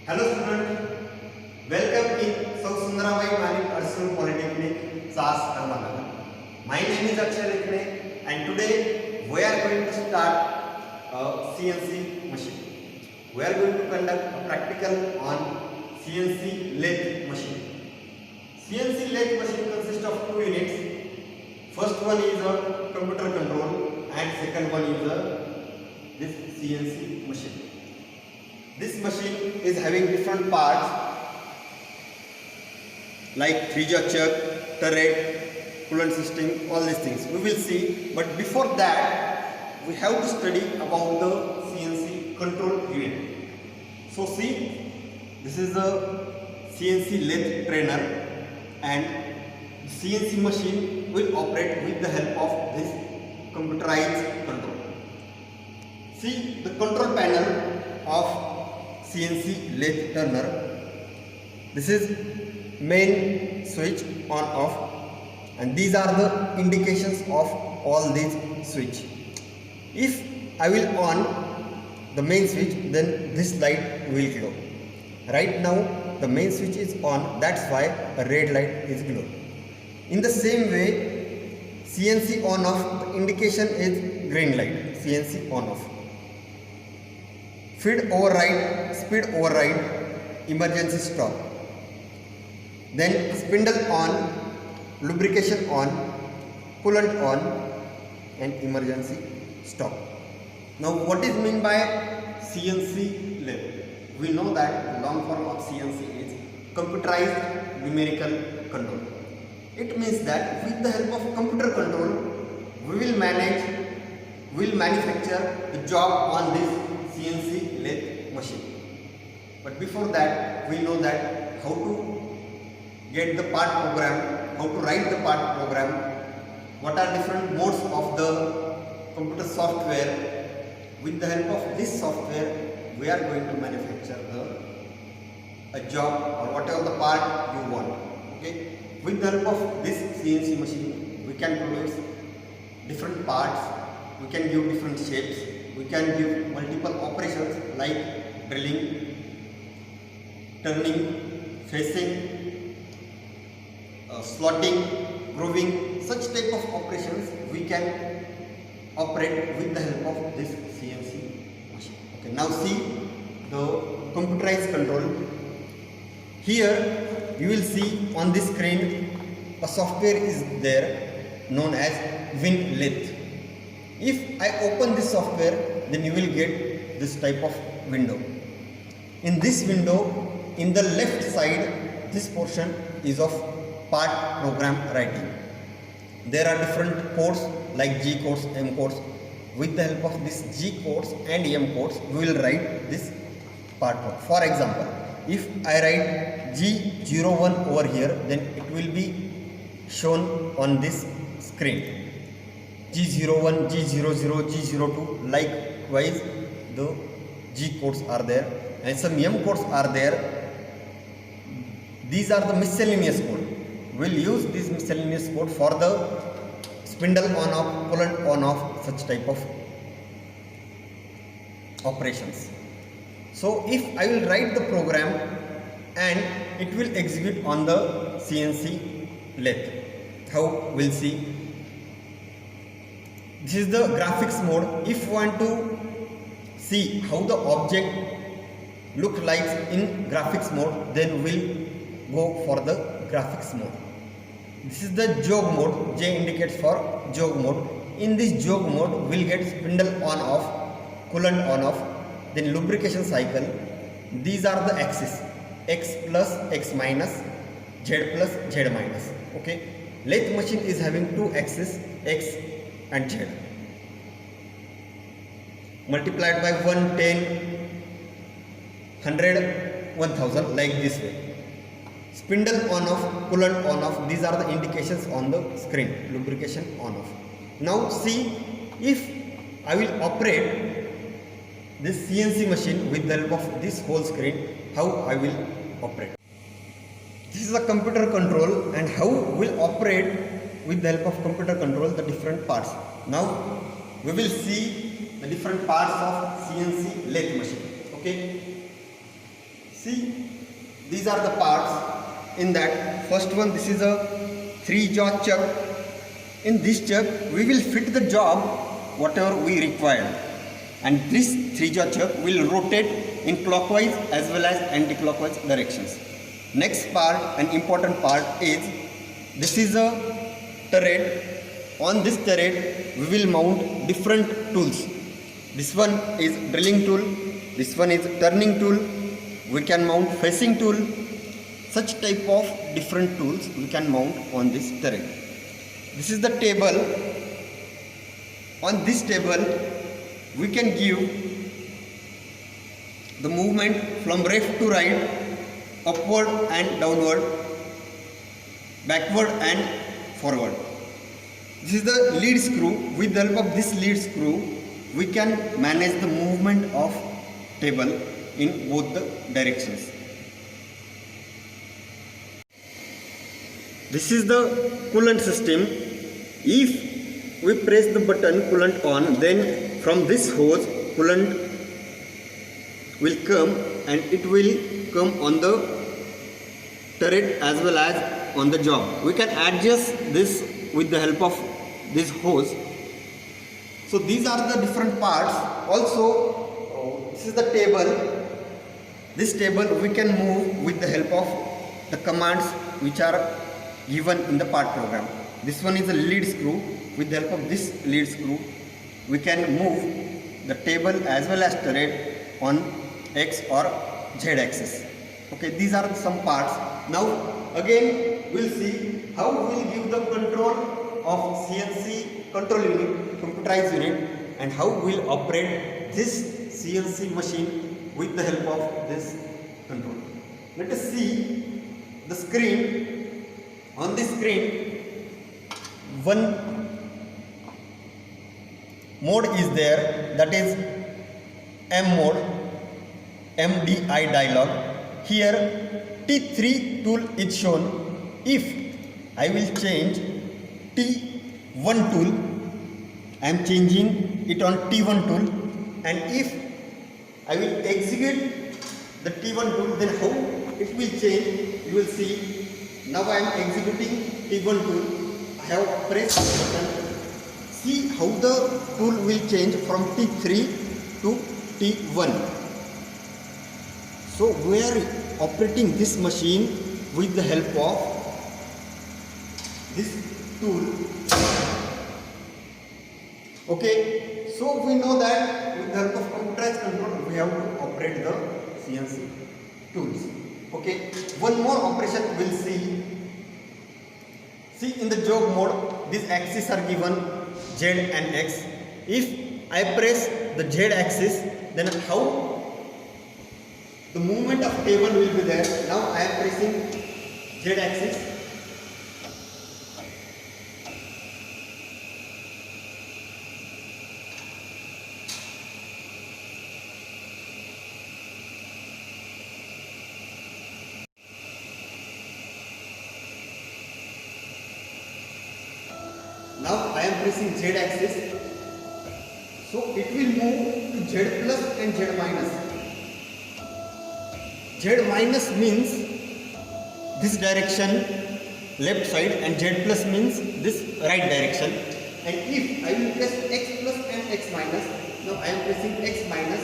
Hello students, welcome in South Sundarabhai Manik Arsul Polytechnic, SAS, Karnataka. My name is Akshay Likhne and today we are going to start a CNC machine. We are going to conduct a practical on CNC lathe machine. CNC lathe machine consists of two units. First one is a computer control and second one is this CNC machine. This machine is having different parts like three-jaw chuck, turret, coolant system, all these things. We will see, but before that, we have to study about the CNC control unit. So see, this is a CNC lathe trainer and CNC machine will operate with the help of this computerized control. See the control panel of CNC lathe turner. This is main switch on off and these are the indications of all these switch. If I will on the main switch, then this light will glow. Right now the main switch is on, that's why a red light is glowing. In the same way, CNC on off, the indication is green light, CNC on off. Feed override, speed override, emergency stop. Then spindle on, lubrication on, coolant on and emergency stop. Now what is meant by CNC lathe? We know that the long form of CNC is computerized numerical control. It means that with the help of computer control, we will manufacture the job on this CNC lathe machine. But before that, we know that how to get the part program, how to write the part program, what are different modes of the computer software. With the help of this software, we are going to manufacture a job or whatever the part you want. Okay. With the help of this CNC machine, we can produce different parts, we can give different shapes, we can give multiple operations like drilling, turning, facing, slotting, grooving, such type of operations we can operate with the help of this CNC machine. Okay, now see the computerized control. Here you will see on this screen a software is there known as WinLathe. If I open this software, then you will get this type of window. In this window, in the left side, this portion is of part program writing. There are different codes like G codes, M codes. With the help of this G codes and M codes, we will write this part code. For example, if I write G01 over here, then it will be shown on this screen. G01, G00, G02, likewise the G codes are there and some M codes are there. These are the miscellaneous code. We'll use this miscellaneous code for the spindle on off, coolant on off, such type of operations. So if I will write the program and it will execute on the CNC lathe. How we'll see. This is the graphics mode. If you want to see how the object look like in graphics mode, then we'll go for the graphics mode. This is the jog mode. J indicates for jog mode. In this jog mode, we'll get spindle on off, coolant on off, then lubrication cycle. These are the axes: X plus, X minus, Z plus, Z minus. Okay. Lathe machine is having two axes, X and Z. Multiplied by 1, 10, 100, 1000 like this way. Spindle on off, coolant on off, these are the indications on the screen. Lubrication on off. Now see, if I will operate this CNC machine with the help of this whole screen, how I will operate. This is a computer control and how we'll operate with the help of computer control the different parts. Now we will see the different parts of CNC lathe machine. Okay. See, these are the parts. In that first one, this is a 3-jaw chuck. In this chuck we will fit the job whatever we require, and this 3-jaw chuck will rotate in clockwise as well as anti-clockwise directions. Next part, an important part, is this is a turret. On this turret we will mount different tools. This one is drilling tool, this one is turning tool, we can mount facing tool. Such type of different tools we can mount on this turret. This is the table. On this table we can give the movement from left to right, upward and downward, backward and forward. This is the lead screw. With the help of this lead screw we can manage the movement of table in both the directions. This is the coolant system. If we press the button coolant on, then from this hose coolant will come and it will come on the turret as well as on the job. We can adjust this with the help of this hose. So these are the different parts. Also, this is the table. This table we can move with the help of the commands which are given in the part program. This one is a lead screw. With the help of this lead screw we can move the table as well as turret on X or Z axis. Okay, these are some parts. Now again we'll see how we'll give the control of CNC control unit, computerized unit, and how we'll operate this CNC machine with the help of this control. Let us see the screen. On this screen, one mode is there, that is M mode, MDI dialog. Here T3 tool is shown. If I will change T1 tool, I am changing it on T1 tool, and if I will execute the T1 tool, then how it will change, you will see. Now I am executing T1 tool. I have pressed the button. See how the tool will change from T3 to T1. So we are operating this machine with the help of this tool. Okay, so we know that with the help of computerized control we have to operate the CNC tools. Okay, one more operation we'll see. See, in the jog mode, these axes are given Z and X. If I press the Z axis, then how the movement of table will be there. Now I am pressing Z axis. Now I am pressing Z axis, so it will move to Z plus and Z minus. Z minus means this direction, left side, and Z plus means this right direction. And if I will press X plus and X minus, now I am pressing X minus.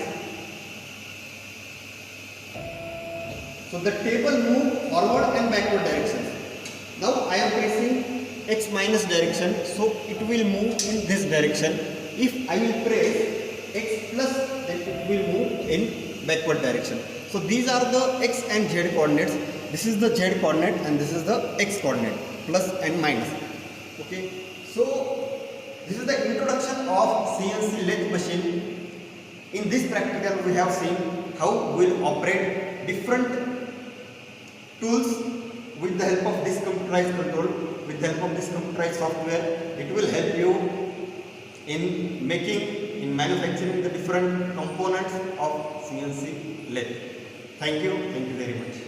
So the table move forward and backward directions. Now I am pressing X minus direction, so it will move in this direction. If I will press X plus, then it will move in backward direction. So these are the X and Z coordinates. This is the Z coordinate and this is the X coordinate, plus and minus. Okay, so this is the introduction of CNC lathe machine. In this practical we have seen how we will operate different tools with the help of this computerized control. With the help of this computerized software, it will help you in manufacturing the different components of CNC lathe. Thank you very much.